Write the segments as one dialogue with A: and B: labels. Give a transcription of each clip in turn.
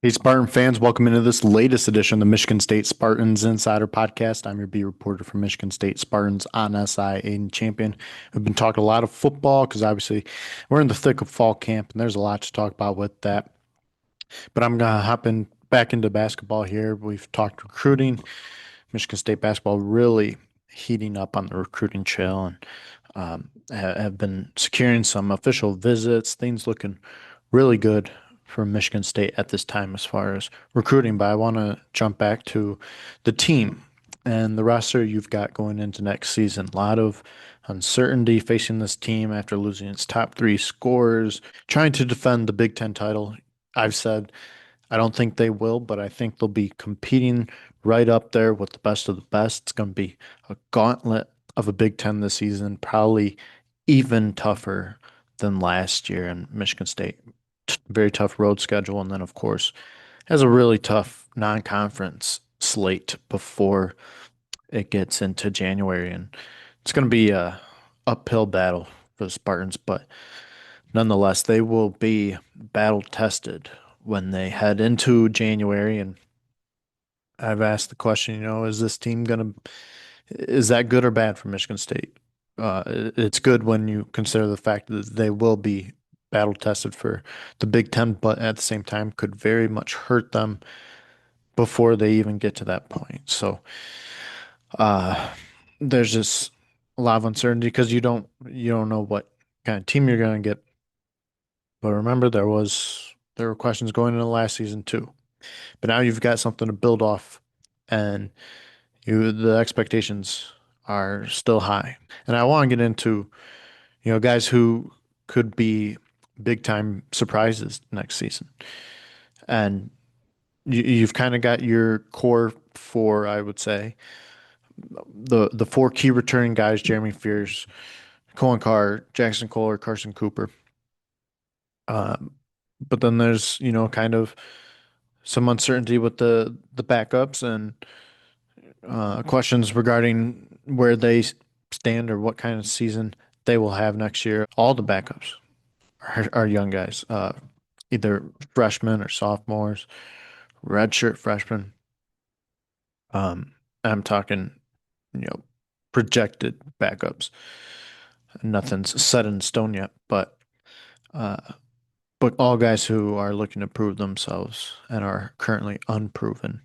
A: Hey, Spartan fans, welcome into this latest edition of the Michigan State Spartans Insider Podcast. I'm your beat reporter for Michigan State Spartans on SI, Aidan Champion. We've been talking a lot of football because obviously we're in the thick of fall camp and there's a lot to talk about with that. But I'm going to hop in back into basketball here. We've talked recruiting. Michigan State basketball really heating up on the recruiting trail and have been securing some official visits, things looking really good for Michigan State at this time as far as recruiting. But I want to jump back to the team and the roster you've got going into next season. A lot of uncertainty facing this team after losing its top three scorers, trying to defend the Big Ten title. I've said I don't think they will, but I think they'll be competing right up there with the best of the best. It's going to be a gauntlet of a Big Ten this season, probably even tougher than last year. And Michigan State, very tough road schedule. And then, of course, has a really tough non-conference slate before it gets into January. And it's going to be a uphill battle for the Spartans, but nonetheless, they will be battle tested when they head into January. And I've asked the question, is this team is that good or bad for Michigan State? It's good when you consider the fact that they will be battle tested for the Big Ten, but at the same time could very much hurt them before they even get to that point. So uh, there's just a lot of uncertainty because you don't know what kind of team you're going to get. But remember, there were questions going into last season too. But now you've got something to build off, and the expectations are still high. And I want to get into, guys who could be big time surprises next season. And you've kind of got your core four, I would say. The four key returning guys, Jeremy Fears, Cohen Carr, Jackson Kohler, Carson Cooper. Um, but then there's, kind of some uncertainty with the backups and questions regarding where they stand or what kind of season they will have next year. All the backups are young guys, either freshmen or sophomores, redshirt freshmen. I'm talking, you know, projected backups. Nothing's set in stone yet, uh, but all guys who are looking to prove themselves and are currently unproven.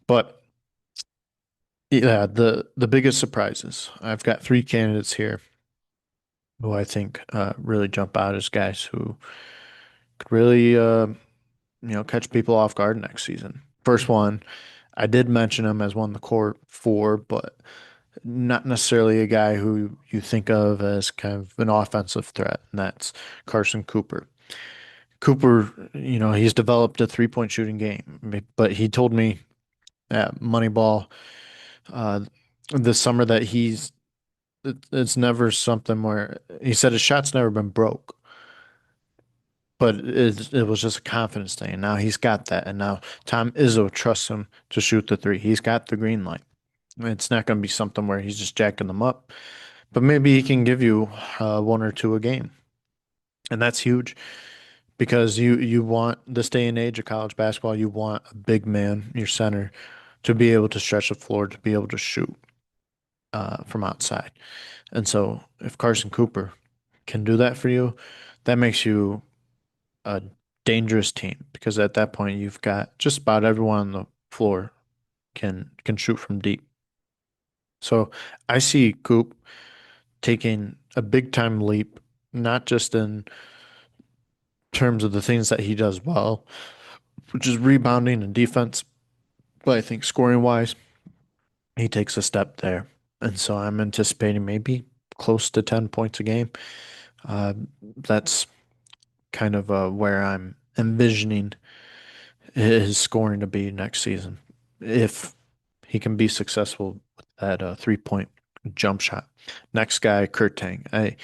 A: But yeah, the biggest surprises. I've got three candidates here who I think really jump out as guys who could really catch people off guard next season. First one, I did mention him as one of the core four, but not necessarily a guy who you think of as kind of an offensive threat, and that's Carson Cooper. Cooper, he's developed a three-point shooting game, but he told me at Moneyball uh, this summer that it's never something where he said his shot's never been broke, but it was just a confidence thing. And now he's got that. And now Tom Izzo trusts him to shoot the three. He's got the green light. It's not going to be something where he's just jacking them up, but maybe he can give you one or two a game. And that's huge because you want this day and age of college basketball, you want a big man, your center, to be able to stretch the floor, to be able to shoot from outside. And so if Carson Cooper can do that for you, that makes you a dangerous team because at that point you've got just about everyone on the floor can shoot from deep. So I see Coop taking a big time leap, not just in terms of the things that he does well, which is rebounding and defense, but I think scoring wise, he takes a step there. And so I'm anticipating maybe close to 10 points a game. Uh, that's kind of where I'm envisioning his scoring to be next season if he can be successful with that 3-point jump shot. Next guy, Kurt Tang. I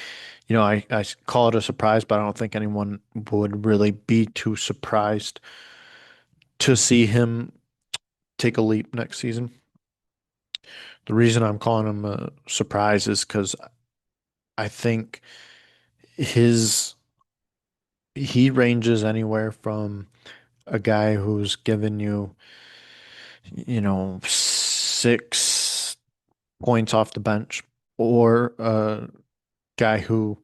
A: call it a surprise, but I don't think anyone would really be too surprised to see him take a leap next season. The reason I'm calling him a surprise is because I think his he ranges anywhere from a guy who's given you, 6 points off the bench, or a guy who,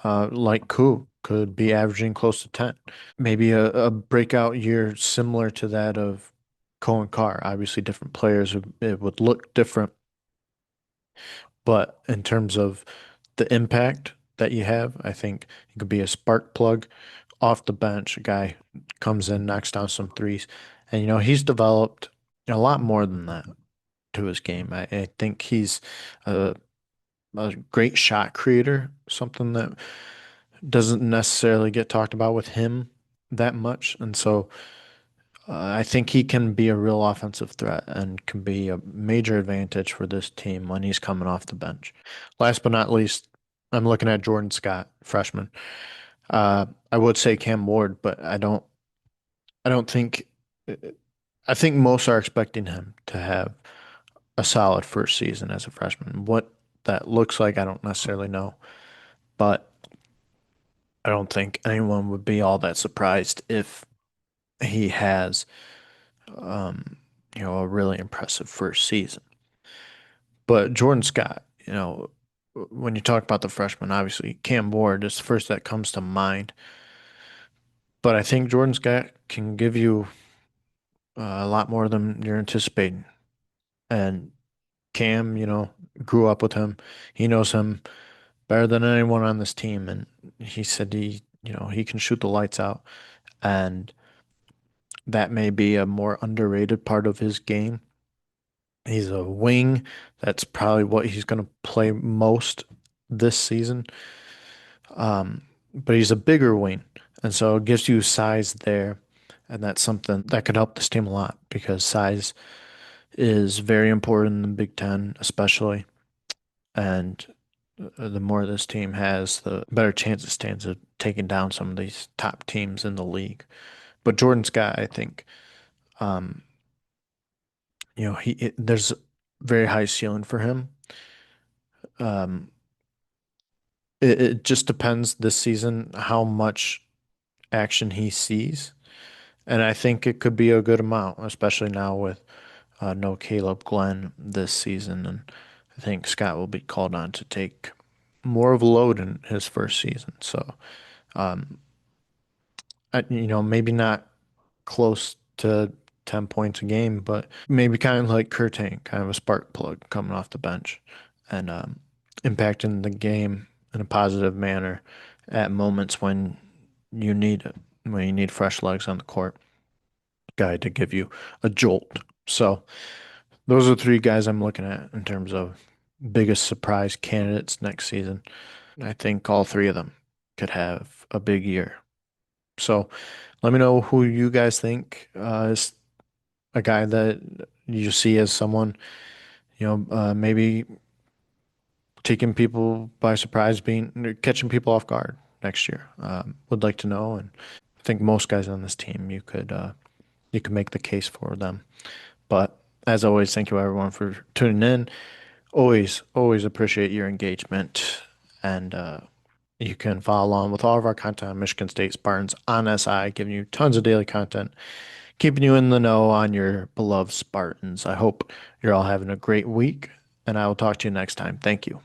A: like Koo, could be averaging close to 10. Maybe a breakout year similar to that of Cohen Carr. Obviously, different players, it would look different, but in terms of the impact that you have, I think he could be a spark plug off the bench. A guy comes in, knocks down some threes, and he's developed a lot more than that to his game. I think he's a, a great shot creator, something that doesn't necessarily get talked about with him that much, and so I think he can be a real offensive threat and can be a major advantage for this team when he's coming off the bench. Last but not least, I'm looking at Jordan Scott, freshman. I would say Cam Ward, but I don't think. I think most are expecting him to have a solid first season as a freshman. What that looks like, I don't necessarily know, but I don't think anyone would be all that surprised if he has, um, a really impressive first season. But Jordan Scott, when you talk about the freshman, obviously Cam Ward is the first that comes to mind. But I think Jordan Scott can give you a lot more than you're anticipating. And Cam, grew up with him. He knows him better than anyone on this team. And he said he can shoot the lights out. And that may be a more underrated part of his game. He's a wing. That's probably what he's going to play most this season. But he's a bigger wing, and so it gives you size there, and that's something that could help this team a lot because size is very important in the Big Ten, especially. And the more this team has, the better chance it stands of taking down some of these top teams in the league. But Jordan Scott, I think, um, there's very high ceiling for him. Um, it just depends this season how much action he sees. And I think it could be a good amount, especially now with no Caleb Glenn this season. And I think Scott will be called on to take more of a load in his first season. So, um, maybe not close to 10 points a game, but maybe kind of like Kurtane, kind of a spark plug coming off the bench and impacting the game in a positive manner at moments when you need it, when you need fresh legs on the court, guy to give you a jolt. So those are three guys I'm looking at in terms of biggest surprise candidates next season. I think all three of them could have a big year. So let me know who you guys think is a guy that you see as someone, maybe taking people by surprise, being catching people off guard next year. Would like to know, and I think most guys on this team you could make the case for them. But as always, thank you everyone for tuning in. Always appreciate your engagement. And you can follow along with all of our content on Michigan State Spartans on SI, giving you tons of daily content, keeping you in the know on your beloved Spartans. I hope you're all having a great week, and I will talk to you next time. Thank you.